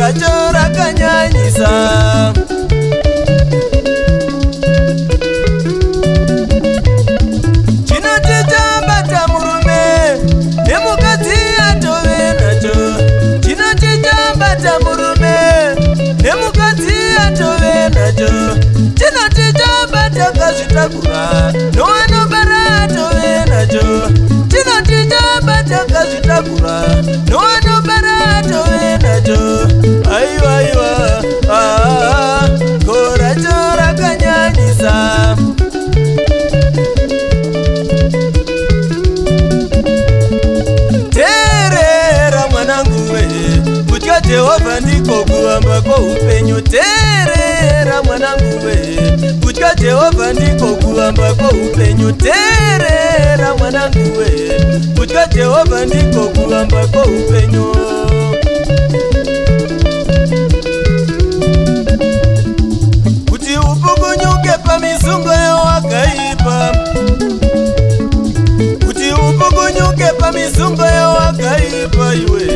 racho rakanyanyisa. Chinoti chabata murume nemukadzi atove nacho. Chinoti chabata murume nemukadzi atove nacho. Chinoti chabata kazvitakura nowanobara atove nacho. Chinoti chabata kazvitakura nowanobara atove nacho. Aiwa aiwa koracho rakanyanyisa. Terera mwanangu we, kutya Jehovha ndiko kuamba kwoupenyu. Terera mwanangu we, kutya Jehovha ndiko kuamba kwoupenyu. Terera mwanangu we, kutya Jehovha ndiko kuamba kwoupenyu. Kuti upukunyuke pamizungu yewakaipa, kuti upukunyuke pamizungu yewakaipa iwe.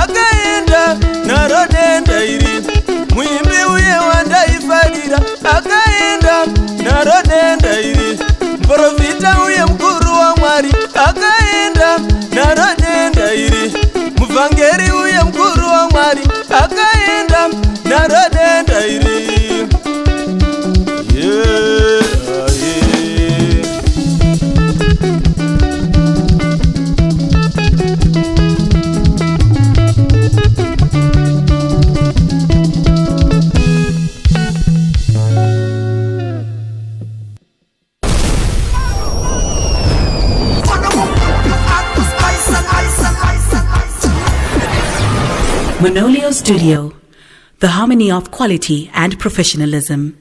Akaenda naro denda iri, muimbi uye wandaifarira akaenda naro denda iri. Muprofita uye mukuru wa Mwari akaenda naro denda iri. Muvhangeri uye mukuru wa Mwari akaenda naro denda iri. Manolio Studio, the harmony of quality and professionalism.